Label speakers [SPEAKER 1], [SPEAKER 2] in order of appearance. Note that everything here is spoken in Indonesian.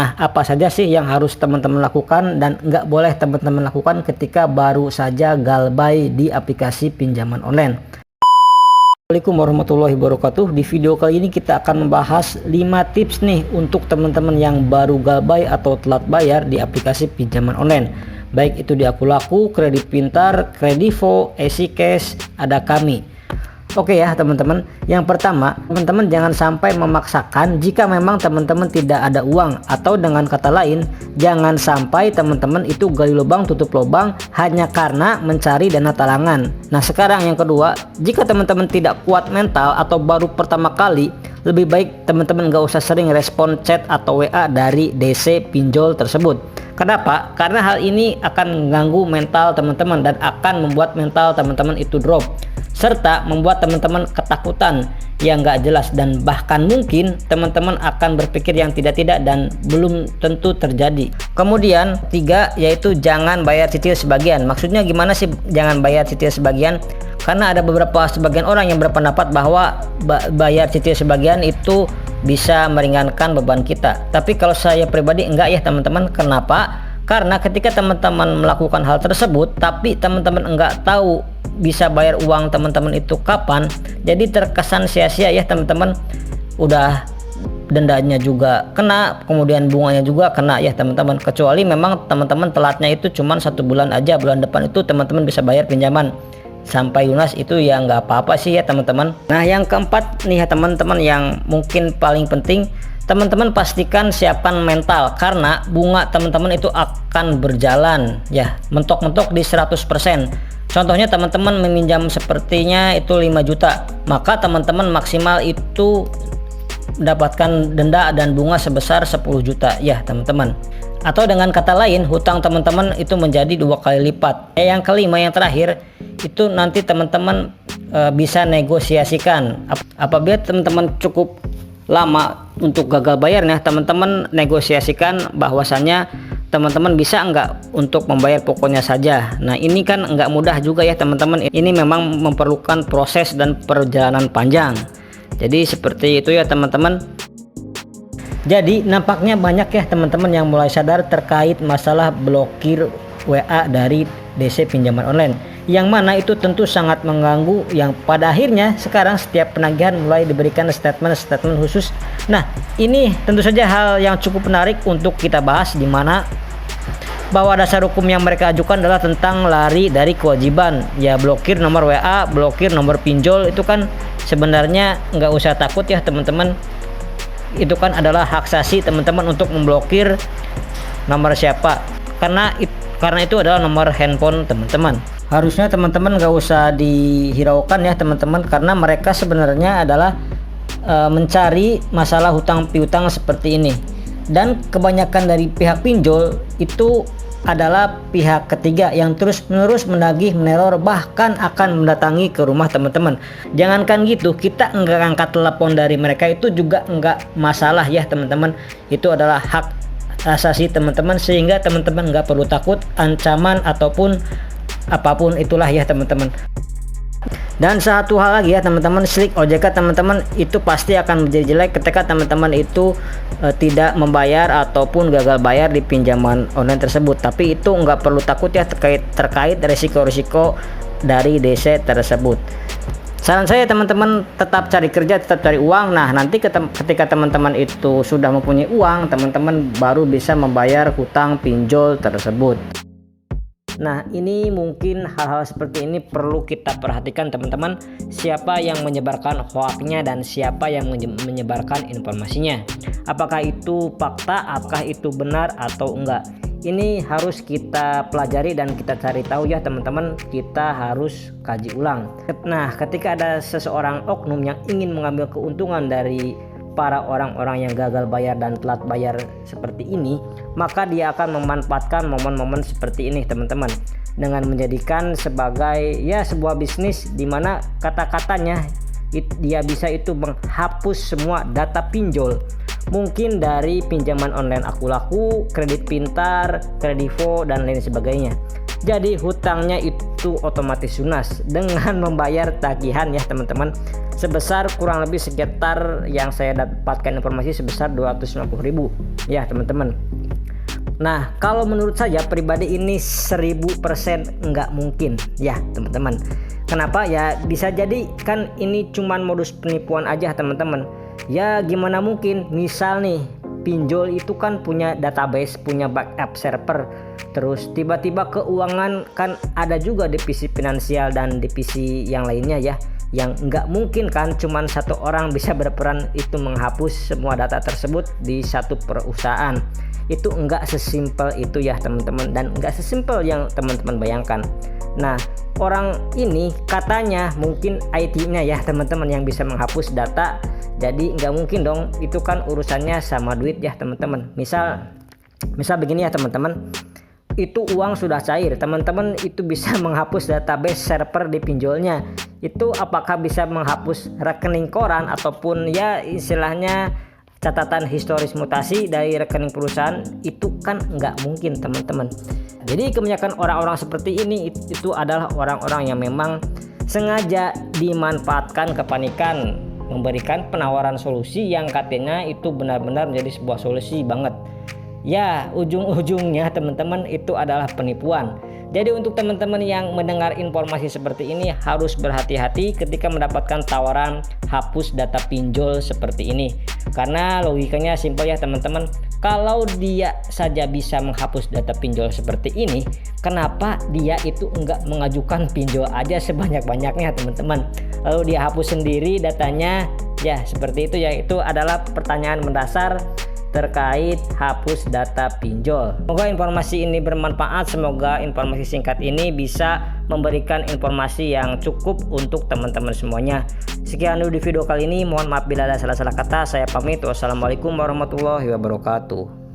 [SPEAKER 1] Nah, apa saja sih yang harus teman-teman lakukan dan nggak boleh teman-teman lakukan ketika baru saja galbay di aplikasi pinjaman online? Assalamualaikum warahmatullahi wabarakatuh. Di video kali ini kita akan membahas 5 tips nih untuk teman-teman yang baru galbay atau telat bayar di aplikasi pinjaman online. Baik itu di Akulaku, Kredit Pintar, Kredivo, EasyCash, ada Kami. Oke ya teman-teman, yang pertama teman-teman jangan sampai memaksakan jika memang teman-teman tidak ada uang, atau dengan kata lain jangan sampai teman-teman itu gali lubang tutup lubang hanya karena mencari dana talangan. Nah sekarang yang kedua, jika teman-teman tidak kuat mental atau baru pertama kali, lebih baik teman-teman gak usah sering respon chat atau WA dari DC pinjol tersebut. Kenapa? Karena hal ini akan mengganggu mental teman-teman dan akan membuat mental teman-teman itu drop, serta membuat teman-teman ketakutan yang gak jelas, dan bahkan mungkin teman-teman akan berpikir yang tidak-tidak dan belum tentu terjadi. Kemudian 3, yaitu jangan bayar cicil sebagian. Maksudnya gimana sih jangan bayar cicil sebagian? Karena ada sebagian orang yang berpendapat bahwa bayar cicil sebagian itu bisa meringankan beban kita. Tapi kalau saya pribadi enggak ya teman-teman. Kenapa? Karena ketika teman-teman melakukan hal tersebut tapi teman-teman enggak tahu bisa bayar uang teman-teman itu kapan, jadi terkesan sia-sia ya teman-teman. Udah dendanya juga kena, kemudian bunganya juga kena ya teman-teman. Kecuali memang teman-teman telatnya itu cuma 1 bulan aja, bulan depan itu teman-teman bisa bayar pinjaman sampai lunas, itu ya nggak apa-apa sih ya teman-teman. Nah yang keempat nih ya teman-teman, yang mungkin paling penting, teman-teman pastikan siapkan mental, karena bunga teman-teman itu akan berjalan ya mentok-mentok di 100%. Contohnya teman-teman meminjam sepertinya itu 5 juta, maka teman-teman maksimal itu mendapatkan denda dan bunga sebesar 10 juta ya teman-teman. Atau dengan kata lain, hutang teman-teman itu menjadi 2 kali lipat. Yang kelima, yang terakhir, itu nanti teman-teman bisa negosiasikan. Apabila teman-teman cukup lama untuk gagal bayarnya, teman-teman negosiasikan bahwasannya teman-teman bisa enggak untuk membayar pokoknya saja. Nah ini kan enggak mudah juga ya teman-teman, ini memang memerlukan proses dan perjalanan panjang. Jadi seperti itu ya teman-teman. Jadi nampaknya banyak ya teman-teman yang mulai sadar terkait masalah blokir WA dari DC pinjaman online, yang mana itu tentu sangat mengganggu, yang pada akhirnya sekarang setiap penagihan mulai diberikan statement khusus. Nah ini tentu saja hal yang cukup menarik untuk kita bahas, di mana bahwa dasar hukum yang mereka ajukan adalah tentang lari dari kewajiban. Ya blokir nomor WA, blokir nomor pinjol, itu kan sebenarnya nggak usah takut ya teman-teman. Itu kan adalah hak asasi teman-teman untuk memblokir nomor siapa, karena itu adalah nomor handphone teman-teman. Harusnya teman-teman nggak usah dihiraukan ya teman-teman, karena mereka sebenarnya adalah mencari masalah hutang piutang seperti ini. Dan kebanyakan dari pihak pinjol itu adalah pihak ketiga yang terus-menerus menagih, meneror, bahkan akan mendatangi ke rumah teman-teman. Jangankan gitu, kita enggak angkat telepon dari mereka itu juga enggak masalah ya teman-teman. Itu adalah hak asasi teman-teman, sehingga teman-teman enggak perlu takut ancaman ataupun apapun itulah ya teman-teman. Dan satu hal lagi ya teman-teman, slik OJK teman-teman itu pasti akan menjadi jelek ketika teman-teman itu tidak membayar ataupun gagal bayar di pinjaman online tersebut. Tapi itu nggak perlu takut ya terkait resiko-risiko dari DC tersebut. Saran saya teman-teman, tetap cari kerja, tetap cari uang. Nah nanti ketika teman-teman itu sudah mempunyai uang, teman-teman baru bisa membayar hutang pinjol tersebut. Nah ini mungkin hal-hal seperti ini perlu kita perhatikan teman-teman, siapa yang menyebarkan hoaxnya dan siapa yang menyebarkan informasinya. Apakah itu fakta, apakah itu benar atau enggak, ini harus kita pelajari dan kita cari tahu ya teman-teman. Kita harus kaji ulang. Nah ketika ada seseorang oknum yang ingin mengambil keuntungan dari para orang-orang yang gagal bayar dan telat bayar seperti ini, maka dia akan memanfaatkan momen-momen seperti ini teman-teman, dengan menjadikan sebagai ya sebuah bisnis, di mana kata-katanya dia bisa itu menghapus semua data pinjol, mungkin dari pinjaman online Akulaku, Kredit Pintar, Kredivo dan lain sebagainya. Jadi hutangnya itu otomatis lunas dengan membayar tagihan ya teman-teman, sebesar kurang lebih sekitar yang saya dapatkan informasi sebesar 250.000 ya teman-teman. Nah kalau menurut saya pribadi ini 1000% nggak mungkin ya teman-teman. Kenapa ya? Bisa jadi kan ini cuman modus penipuan aja teman-teman. Ya gimana mungkin, misal nih pinjol itu kan punya database, punya backup server, terus tiba-tiba keuangan kan ada juga divisi finansial dan divisi yang lainnya ya, yang nggak mungkin kan cuman satu orang bisa berperan itu menghapus semua data tersebut di satu perusahaan. Itu enggak sesimpel itu ya teman-teman, dan enggak sesimpel yang teman-teman bayangkan. Nah orang ini katanya mungkin IT-nya ya teman-teman yang bisa menghapus data, jadi nggak mungkin dong, itu kan urusannya sama duit ya teman-teman. Misal begini ya teman-teman, itu uang sudah cair, teman-teman itu bisa menghapus database server di pinjolnya. Itu apakah bisa menghapus rekening koran ataupun ya istilahnya catatan historis mutasi dari rekening perusahaan? Itu kan nggak mungkin teman-teman. Jadi kebanyakan orang-orang seperti ini itu adalah orang-orang yang memang sengaja dimanfaatkan kepanikan, memberikan penawaran solusi yang katanya itu benar-benar menjadi sebuah solusi banget. Ya ujung-ujungnya teman-teman itu adalah penipuan. Jadi untuk teman-teman yang mendengar informasi seperti ini harus berhati-hati ketika mendapatkan tawaran hapus data pinjol seperti ini. Karena logikanya simpel ya teman-teman, kalau dia saja bisa menghapus data pinjol seperti ini, kenapa dia itu enggak mengajukan pinjol aja sebanyak-banyaknya teman-teman, lalu dia hapus sendiri datanya? Ya seperti itu ya, itu adalah pertanyaan mendasar terkait hapus data pinjol. Semoga informasi ini bermanfaat, semoga informasi singkat ini bisa memberikan informasi yang cukup untuk teman-teman semuanya. Sekian dulu di video kali ini, mohon maaf bila ada salah-salah kata. Saya pamit, wassalamualaikum warahmatullahi wabarakatuh.